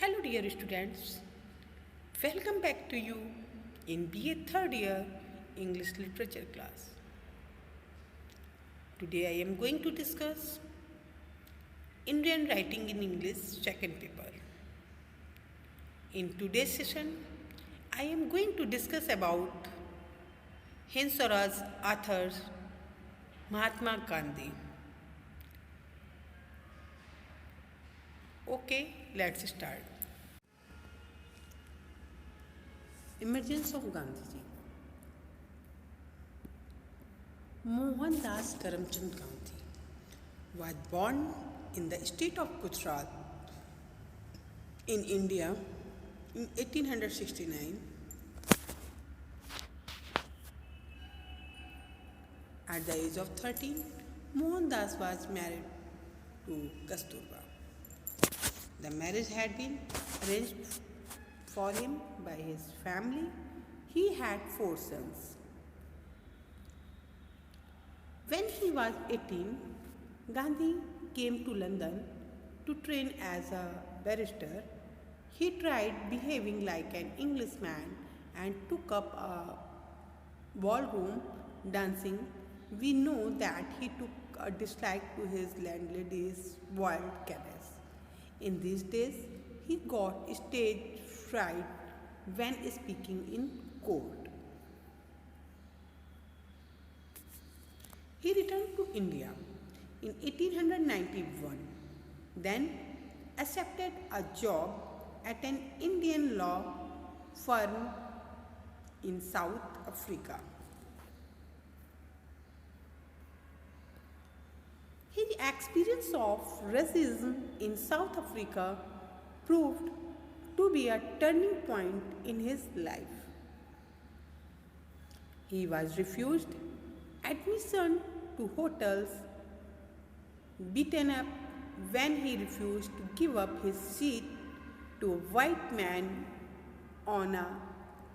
Hello dear students, welcome back to you in BA third year English literature class. Today I am going to discuss Indian writing in English second paper. In today's session, I am going to discuss about Hind Swaraj author Mahatma Gandhi. Okay, let's start. Emergence of Gandhiji. Mohandas Karamchand Gandhi was born in the state of Gujarat in India in 1869. At the age of 13, Mohandas was married to Kasturba. The marriage had been arranged for him by his family. He had 4 sons. When he was 18, Gandhi came to London to train as a barrister. He tried behaving like an Englishman and took up a ballroom dancing. We know that he took a dislike to his landlady's wild cabaret. In these days, he got stage fright when speaking in court. He returned to India in 1891, then accepted a job at an Indian law firm in South Africa. His experience of racism in South Africa proved to be a turning point in his life. He was refused admission to hotels, beaten up when he refused to give up his seat to a white man on a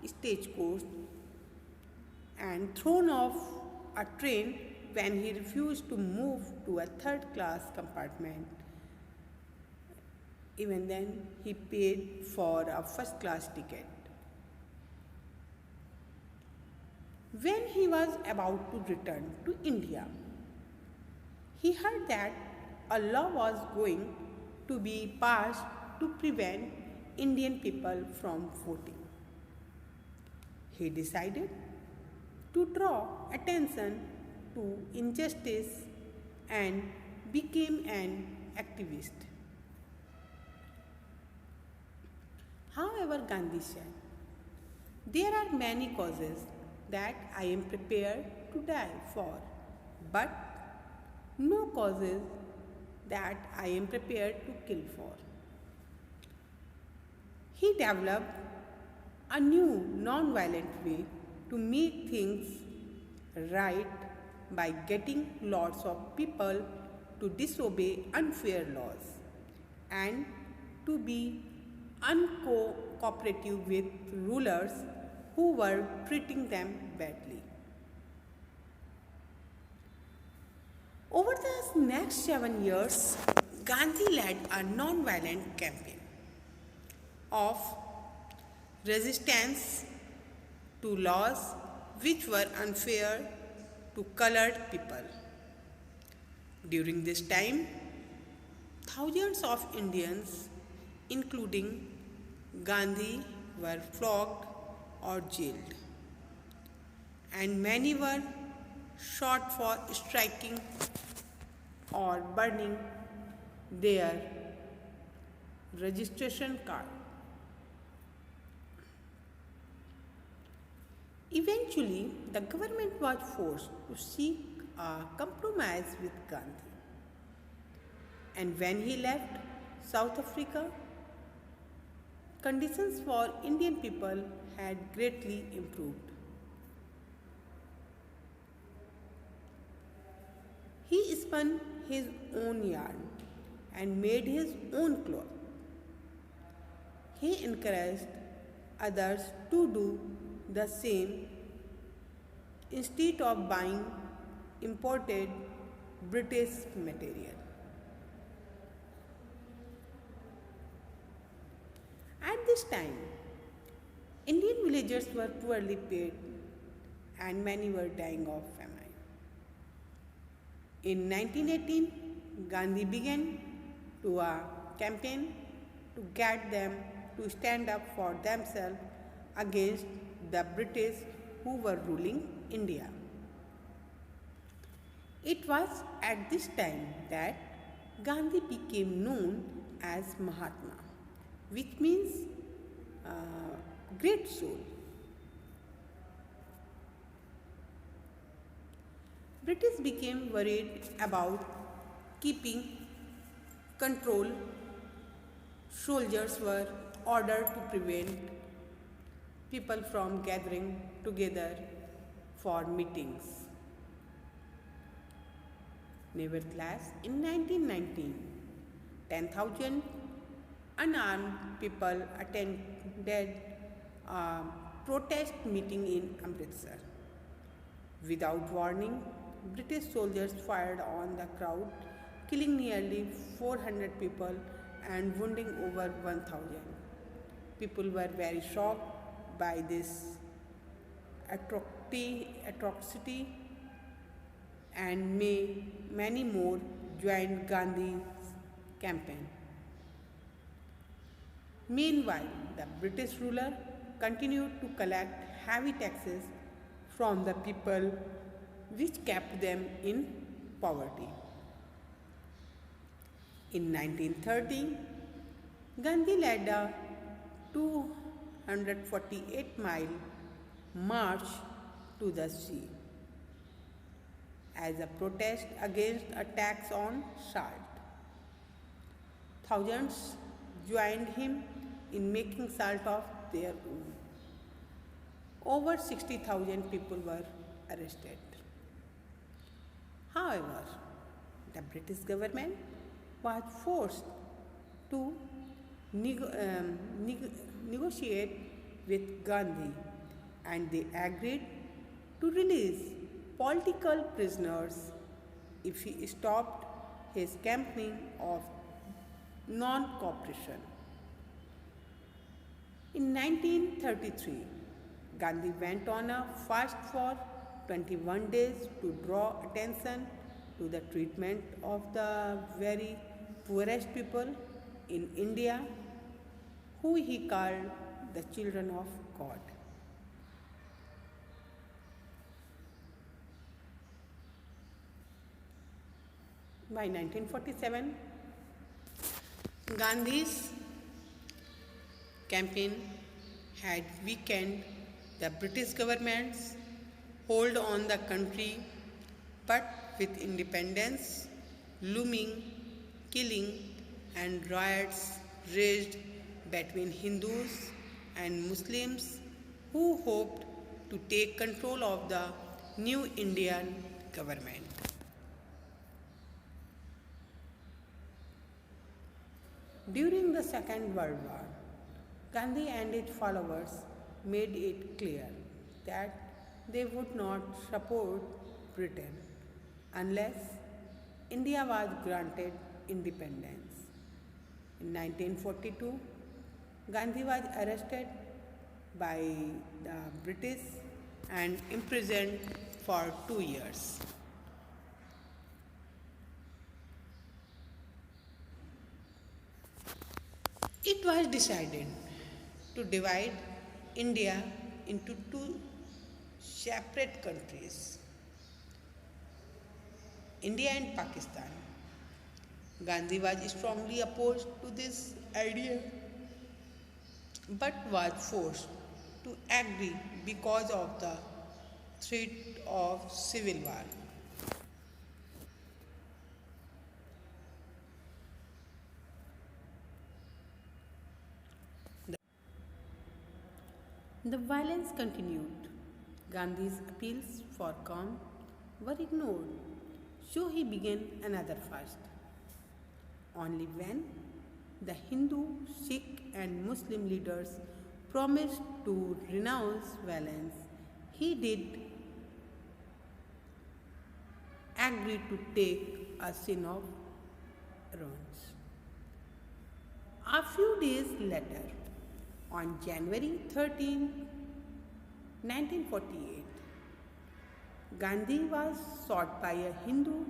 stagecoach, and thrown off a train when he refused to move to a third-class compartment. Even then, he paid for a first-class ticket. When he was about to return to India, he heard that a law was going to be passed to prevent Indian people from voting. He decided to draw attention to injustice and became an activist. However, Gandhi said, there are many causes that I am prepared to die for, but no causes that I am prepared to kill for. He developed a new non-violent way to make things right by getting lots of people to disobey unfair laws and to be uncooperative with rulers who were treating them badly. Over the next 7 years, Gandhi led a non-violent campaign of resistance to laws which were unfair to colored people. During this time, thousands of Indians, including Gandhi, were flogged or jailed, and many were shot for striking or burning their registration card. Eventually, the government was forced to seek a compromise with Gandhi. And when he left South Africa, conditions for Indian people had greatly improved. He spun his own yarn and made his own cloth. He encouraged others to do the same instead of buying imported British material. this time, Indian villagers were poorly paid and many were dying of famine. In 1918, Gandhi began to a campaign to get them to stand up for themselves against the British who were ruling India. It was at this time that Gandhi became known as Mahatma, which means great soul. British became worried about keeping control. Soldiers were ordered to prevent people from gathering together for meetings. Nevertheless, in 1919, 10,000 unarmed people attended a protest meeting in Amritsar. Without warning, British soldiers fired on the crowd, killing nearly 400 people and wounding over 1,000. People were very shocked by this atrocity and many more joined Gandhi's campaign. Meanwhile, the British ruler continued to collect heavy taxes from the people, which kept them in poverty. In 1930, Gandhi led a 248-mile march to the sea as a protest against a tax on salt. Thousands joined him in making salt of their own. Over 60,000 people were arrested. However, the British government was forced to negotiate with Gandhi, and they agreed to release political prisoners if he stopped his campaign of non-cooperation. In 1933, Gandhi went on a fast for 21 days to draw attention to the treatment of the very poorest people in India, who he called the children of God. By 1947, Gandhi's campaign had weakened the British government's hold on the country, but with independence looming, killing and riots raged between Hindus and Muslims who hoped to take control of the new Indian government. During the Second World War, Gandhi and his followers made it clear that they would not support Britain unless India was granted independence. In 1942, Gandhi was arrested by the British and imprisoned for 2 years. It was decided to divide India into two separate countries, India and Pakistan. Gandhi was strongly opposed to this idea but was forced to agree because of the threat of civil war. The violence continued. Gandhi's appeals for calm were ignored, so he began another fast. Only when the Hindu, Sikh, and Muslim leaders promised to renounce violence, he did agree to take a sin of runs. A few days later, On January 13, 1948, Gandhi was shot by a Hindu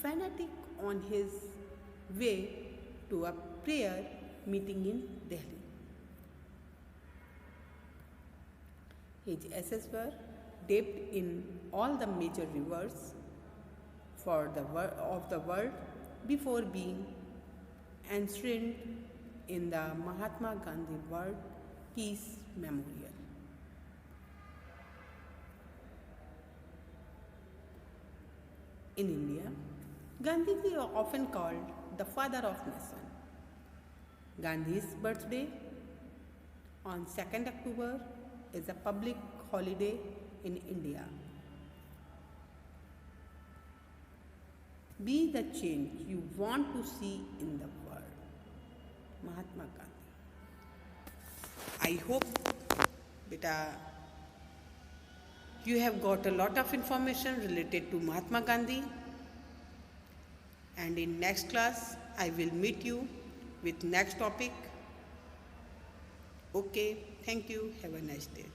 fanatic on his way to a prayer meeting in Delhi. His ashes were dipped in all the major rivers of the world before being enshrined in the Mahatma Gandhi World Peace Memorial. In India, Gandhi is often called the father of nation. Gandhi's birthday on 2nd October is a public holiday in India. Be the change you want to see in the world. Mahatma Gandhi. I hope, beta, you have got a lot of information related to Mahatma Gandhi, and in next class I will meet you with next topic. Okay, thank you. Have a nice day.